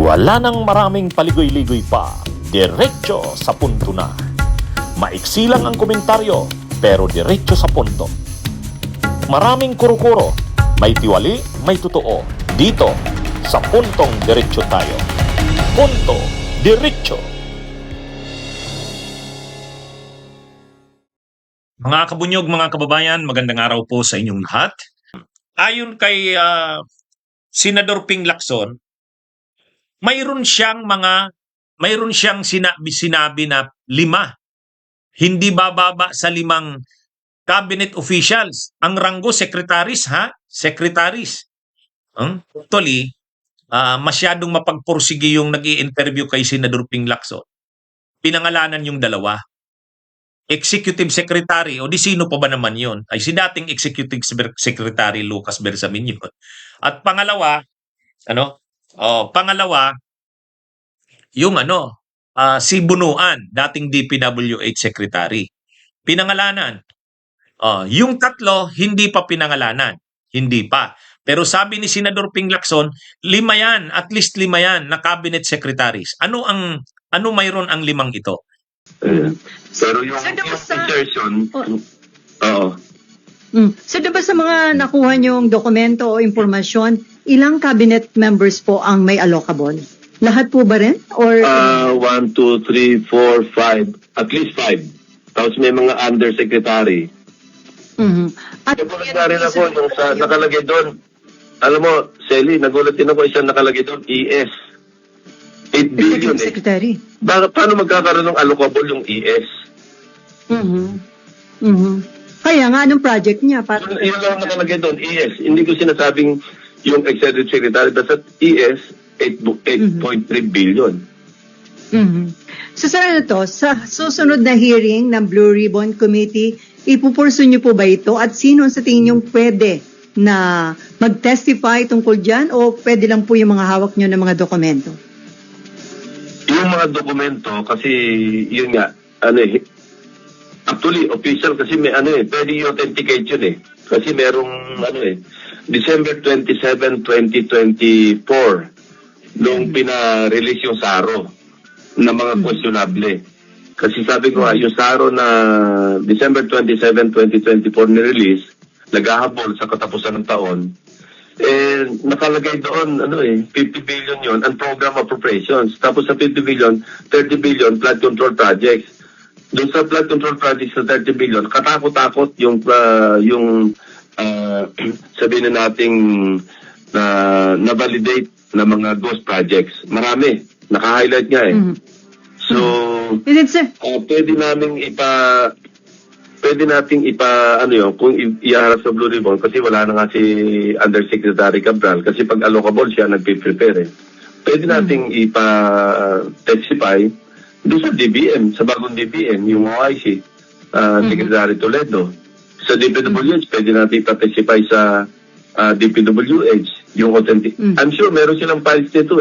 Wala nang maraming paligoy-ligoy pa, diretso sa punto na. Maiksi lang ang komentaryo, pero diretso sa punto. Maraming kuro-kuro, may tiwali, may totoo. Dito, sa Puntong Diretso tayo. Punto Diretso. Mga kabunyog, mga kababayan, magandang araw po sa inyong lahat. Ayon kay Senador Ping Lacson, mayroon siyang sinabi na 5. Hindi bababa sa 5 cabinet officials. Ang ranggo secretaries, Secretaries. Actually, masyadong mapagpursige yung nag-i-interview kay Senador Ping Lacson. Pinangalanan yung 2. Executive Secretary, o di sino pa ba naman yun? Ay si dating Executive Secretary Lucas Bersamin yun. At pangalawa, yung si Bunuan, dating DPWH Secretary. Pinangalanan. Yung 3, hindi pa pinangalanan. Hindi pa. Pero sabi ni Senador Ping Lacson, 5 yan, at least 5 yan na cabinet secretaries. Ano mayroon ang 5 ito? Pero yung insertion, oo. So diba sa mga nakuha niyong dokumento o impormasyon, ilang cabinet members po ang may allocable? Lahat po ba rin? Or 1, 2, 3, 4, 5. At least 5. Tapos may mga undersecretary. At Nagulat na rin ako yung sa nakalagay doon. Alam mo, Selly, nagulat din ako isang nakalagay doon, ES. 8 billion Executive Secretary. Paano magkakaroon ng allocable yung ES? Kaya nga, anong project niya? Yun lang nakalagay doon, ES. Hindi ko sinasabing yung Executive Secretary, basta ES, 8.3 billion. So sir, sa susunod na hearing ng Blue Ribbon Committee, ipupurso niyo po ba ito? At sino sa tingin niyong pwede na mag-testify tungkol dyan? O pwede lang po yung mga hawak niyo ng mga dokumento? Yung mga dokumento, kasi yun nga, actually, official kasi may pwede i-authenticate yun Kasi merong, December 27, 2024, nung pina-release yung SARO na mga questionable. Kasi sabi ko yung SARO na December 27, 2024 ni-release, naghahabol sa katapusan ng taon, nakalagay doon, 50 billion yon ang program appropriations. Tapos sa 50 billion, 30 billion flood control projects. Doon sa flood control projects na 30 billion, katakot-takot yung sabihin na nating na-validate na mga ghost projects. Marami. Naka-highlight nga So, pwede nating kung iharap sa Blue Ribbon, kasi wala na nga si Undersecretary Cabral, kasi pag allocable siya, nagpe-prepare Pwede nating ipa-testify doon sa DBM, sa bagong DBM, yung OIC, Secretary Toledo. Sa DPWH, pwede natin ipa-testify sa DPWH, yung authentic. I'm sure meron silang files nito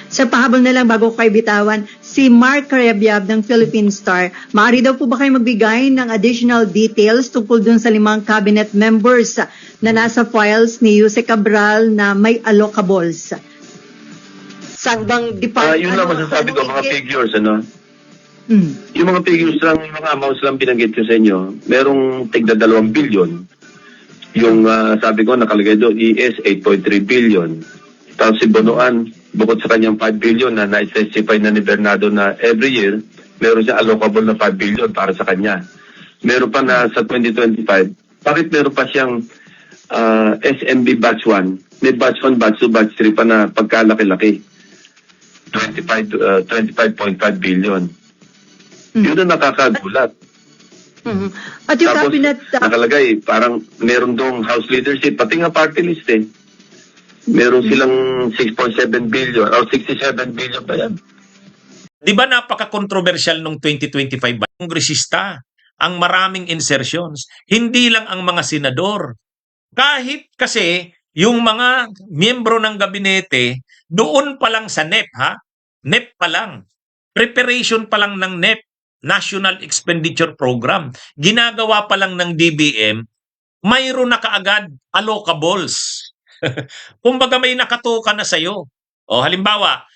Sa pahabol na lang bago ko kayo bitawan, si Mark Karebyab ng Philippine Star, maaari daw po ba kayo magbigay ng additional details tungkol dun sa 5 cabinet members na nasa files ni Jose Cabral na may allocables? Saan bang department? Yun lang masasabi ko, mga figures, Yung mga figures lang, yung mga amounts lang binanggit ko sa inyo, merong tigda 2 billion. Yung sabi ko, nakalagay doon, ES 8.3 billion. Tapos si Bonoan, bukod sa kanyang 5 billion na na-specify na ni Bernardo na every year, meron siya allocable na 5 billion para sa kanya. Meron pa na sa 2025, bakit meron pa siyang SMB batch 1? May batch 1, batch 2, batch 3 pa na pagkalaki-laki. 25.5 billion. Yun ang nakakagulat. At yung Tapos, cabinet... nakalagay, parang meron dong house leadership, pati nga party list Meron silang 6.7 billion o 67 billion pa yan. Di ba napaka-controversial nung 2025 ba? Kongresista, ang maraming insertions, hindi lang ang mga senador. Kahit kasi yung mga miyembro ng gabinete, doon pa lang sa NEP, NEP pa lang. Preparation pa lang ng NEP, National Expenditure Program. Ginagawa pa lang ng DBM, mayroon na kaagad allocables. Kumbaga may nakatuka na sa'yo. O halimbawa,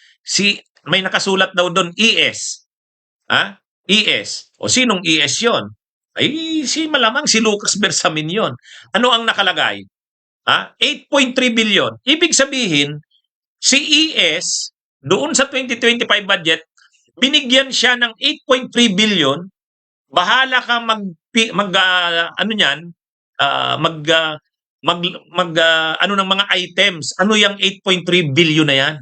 may nakasulat daw doon ES. Ha? ES. O sinong ES 'yon? Ay malamang si Lucas Bersamin 'yon. Ano ang nakalagay? 8.3 billion. Ibig sabihin, si ES doon sa 2025 budget, binigyan siya ng 8.3 billion. Bahala ka ano niyan, ano ng mga items. Ano yung 8.3 billion na yan?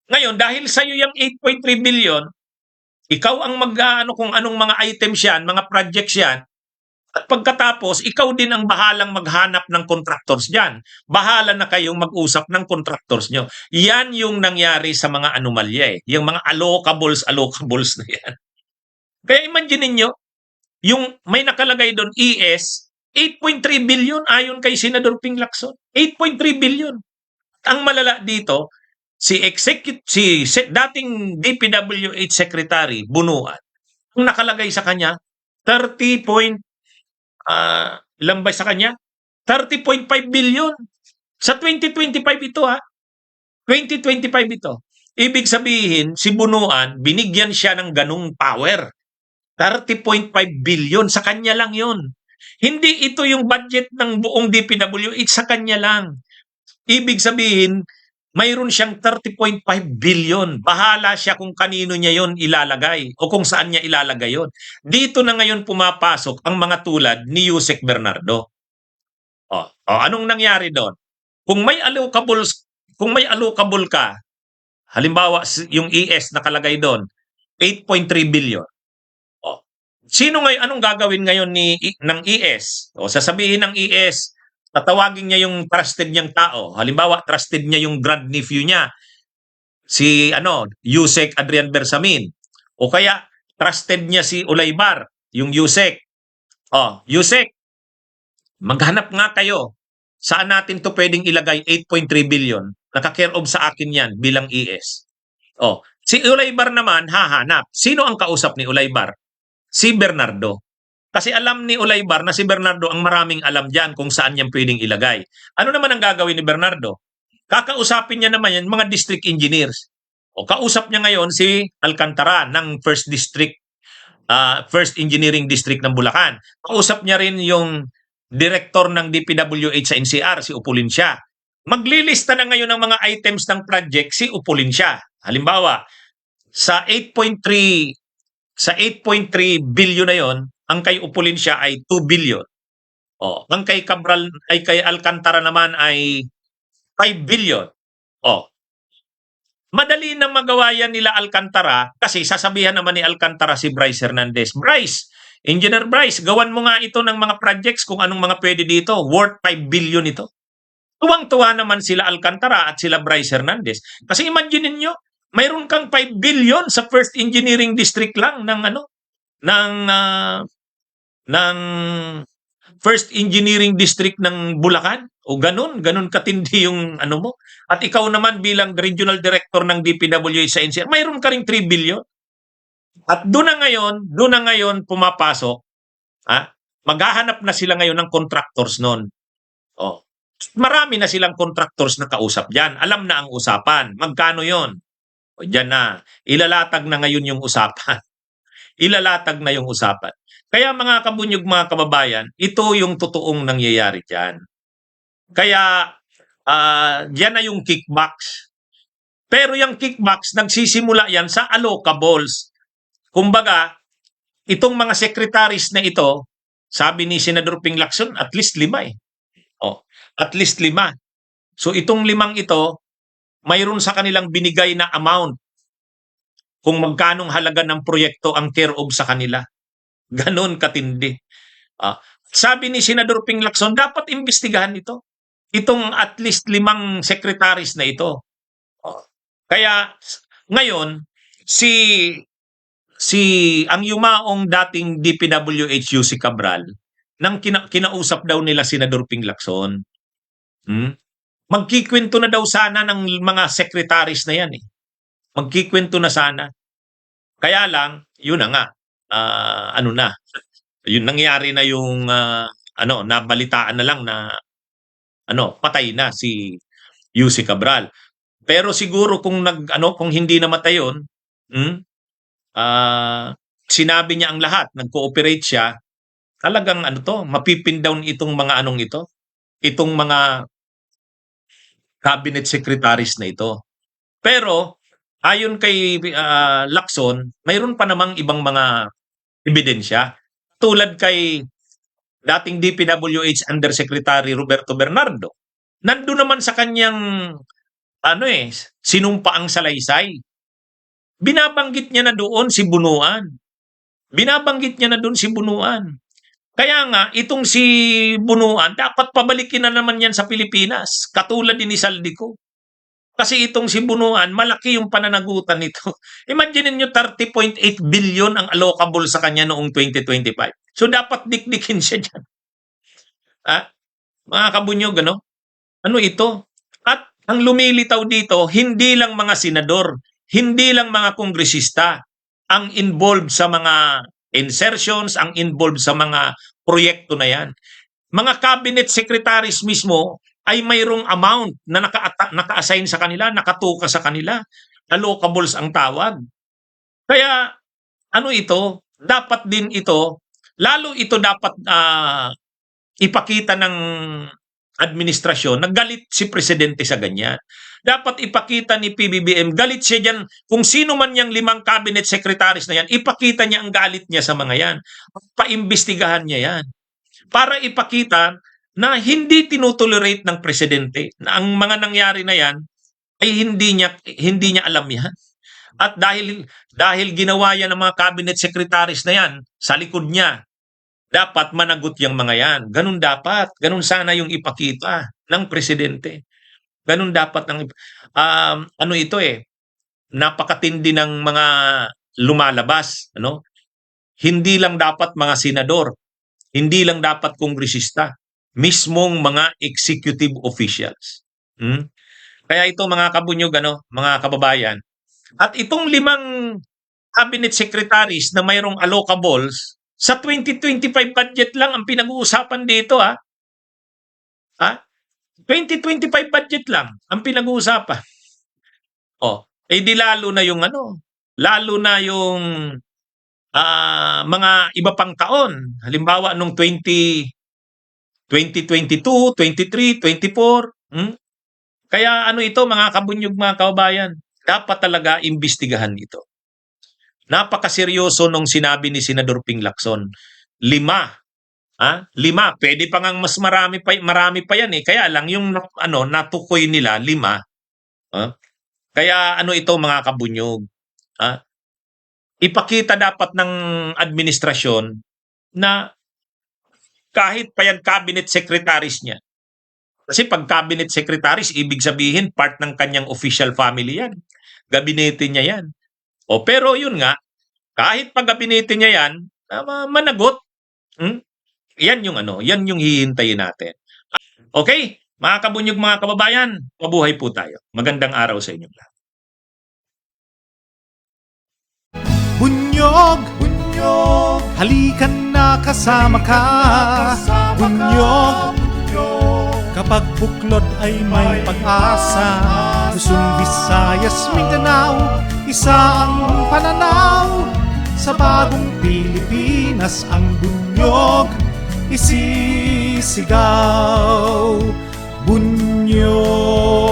Ngayon, dahil sa iyo yung 8.3 billion, ikaw ang ano kung anong mga items yan, mga projects yan, at pagkatapos, ikaw din ang bahalang maghanap ng contractors dyan. Bahala na kayong mag-usap ng contractors nyo. Yan yung nangyari sa mga anomalya eh. Yung mga allocables na yan. Kaya imagine niyo yung may nakalagay doon ES, 8.3 billion ayon kay Senador Ping Lacson. 8.3 billion. Ang malala dito, si dating DPWH Secretary Bunuan, ang nakalagay sa kanya, 30.5 billion. Sa 2025 ito 2025 ito. Ibig sabihin, si Bunuan, binigyan siya ng ganung power. 30.5 billion. Sa kanya lang yun. Hindi ito yung budget ng buong DPWH. Sa kanya lang. Ibig sabihin, mayroon siyang 30.5 billion. Bahala siya kung kanino niya yon ilalagay o kung saan niya ilalagay yon. Dito na ngayon pumapasok ang mga tulad ni Yusek Bernardo. Anong nangyari doon? Kung may allocable ka, halimbawa yung ES nakalagay doon, 8.3 billion. Anong gagawin ngayon ng ES? Sasabihin ng ES, tatawagin niya yung trusted niyang tao. Halimbawa, trusted niya yung grandnephew niya, si Yusek Adrian Bersamin. O kaya, trusted niya si Ulaybar, yung Yusek. Yusek, maghanap nga kayo. Saan natin to pwedeng ilagay 8.3 billion? Naka-care of sa akin yan bilang ES. Si Ulaybar naman, hahanap. Sino ang kausap ni Ulaybar? Si Bernardo. Kasi alam ni Ulaybar na si Bernardo ang maraming alam dyan kung saan niyang pwedeng ilagay. Ano naman ang gagawin ni Bernardo? Kakausapin niya naman yan mga district engineers. Kausap niya ngayon si Alcantara ng First Engineering District ng Bulacan. Kausap niya rin yung director ng DPWH sa NCR, si Upulincia. Maglilista na ngayon ng mga items ng project si Upulincia. Halimbawa, sa 8.3 billion na yon, ang kay Upulincia ay 2 billion. Ang kay kay Alcantara naman ay 5 billion. Madali nang magawa yan nila Alcantara kasi sasabihan naman ni Alcantara si Bryce Hernandez, Engineer Bryce, gawan mo nga ito ng mga projects kung anong mga pwede dito. Worth 5 billion ito. Tuwang-tuwa naman sila Alcantara at sila Bryce Hernandez. Kasi imagine niyo, mayroon kang 5 billion sa First Engineering District lang ng First Engineering District ng Bulacan. O ganun katindi yung mo. At ikaw naman bilang Regional Director ng DPWH sa NCR, mayroon ka ring 3 billion. At doon na ngayon pumapasok, maghahanap na sila ngayon ng contractors noon. Marami na silang contractors na kausap diyan. Alam na ang usapan. Magkano 'yon? Diyan na. Ilalatag na ngayon yung usapan. Ilalatag na yung usapan. Kaya mga kabunyog, mga kababayan, ito yung totoong nangyayari diyan. Kaya diyan na yung kickbacks. Pero yung kickbacks nagsisimula yan sa allocables. Kumbaga, itong mga secretaries na ito, sabi ni Senador Ping Lacson, at least 5 eh. At least 5. So itong 5 ito, mayroon sa kanilang binigay na amount kung magkanong halaga ng proyekto ang care of sa kanila. Ganon katindi. Sabi ni Senador Ping Lacson, dapat imbestigahan ito. Itong at least 5 secretaries na ito. Kaya ngayon, ang yumaong dating DPWH Yusek Cabral, nang kinausap daw nila Senador Ping Lacson, magkikwento na daw sana ng mga secretaries na yan eh. Magkikwento na sana. Kaya lang, yun na nga, yun nangyari na yung, nabalitaan na lang na, patay na si Yusek Cabral. Pero siguro kung kung hindi namatay yun, sinabi niya ang lahat, nag-cooperate siya, talagang mapipin down itong mga itong mga cabinet secretaries na ito. Pero ayon kay Lacson, mayroon pa namang ibang mga ebidensya. Tulad kay dating DPWH Undersecretary Roberto Bernardo. Nandun naman sa kanyang sinumpaang salaysay. Binabanggit niya na doon si Bunuan. Binabanggit niya na doon si Bunuan. Kaya nga, itong si Bunuan, dapat pabalikin na naman yan sa Pilipinas. Katulad din ni Saldico. Kasi itong si Bunuan, malaki yung pananagutan nito. Imagine niyo 30.8 billion ang allocable sa kanya noong 2025. So dapat dikdikin siya dyan. Mga kabunyog, ano ito? At ang lumilitaw dito, hindi lang mga senador, hindi lang mga kongresista ang involved sa mga insertions, ang involved sa mga proyekto na yan. Mga cabinet secretaries mismo ay mayroong amount na naka-assign sa kanila, nakatuka sa kanila. Allocables ang tawag. Kaya, ito? Dapat din ito, lalo ito dapat ipakita ng administrasyon na galit si Presidente sa ganyan. Dapat ipakita ni PBBM, galit siya dyan. Kung sino man yung 5 cabinet secretaries na yan, ipakita niya ang galit niya sa mga yan. Paimbestigahan niya yan. Para ipakita na hindi tinutolerate ng Presidente na ang mga nangyari na yan ay hindi niya alam yan. At dahil ginawa yan ng mga cabinet secretaries na yan sa likod niya, dapat managot yung mga yan. Ganun dapat. Ganun sana yung ipakita ng Presidente. Ganun dapat napakatindi ng mga lumalabas, Hindi lang dapat mga senador, hindi lang dapat kongresista, mismong mga executive officials. Kaya ito mga kabunyog, mga kababayan, at itong 5 cabinet secretaries na mayroong allocables, sa 2025 budget lang ang pinag-uusapan dito, 2025 budget lang ang pinag-uusapan. Di lalo na yung mga iba pang taon. Halimbawa nung 2022, 23, 24. Kaya ito mga kabunyog, mga kababayan, dapat talaga imbestigahan ito. Napakaseryoso nung sinabi ni Senador Ping Lacson. 5. 5. Pwede pa ngang mas marami pa yan eh. Kaya lang yung natukoy nila 5. Kaya ito mga kabunyog. Ipakita dapat ng administrasyon na kahit pa yan cabinet secretaries niya. Kasi pag cabinet secretaries, ibig sabihin part ng kanyang official family yan. Gabinete niya yan. Pero yun nga, kahit pag gabinete niya yan, managot. Yan yung hihintayin natin. Okay, mga kabunyog, mga kababayan, mabuhay po tayo. Magandang araw sa inyo lahat. Bunyog, bunyog, halikan na kasama ka. Bunyog, kapag buklod ay may pag-asa. Luzon, Visayas, Mindanao, isa ang pananaw. Sa bagong Pilipinas ang bunyog isisigaw. Bunyog.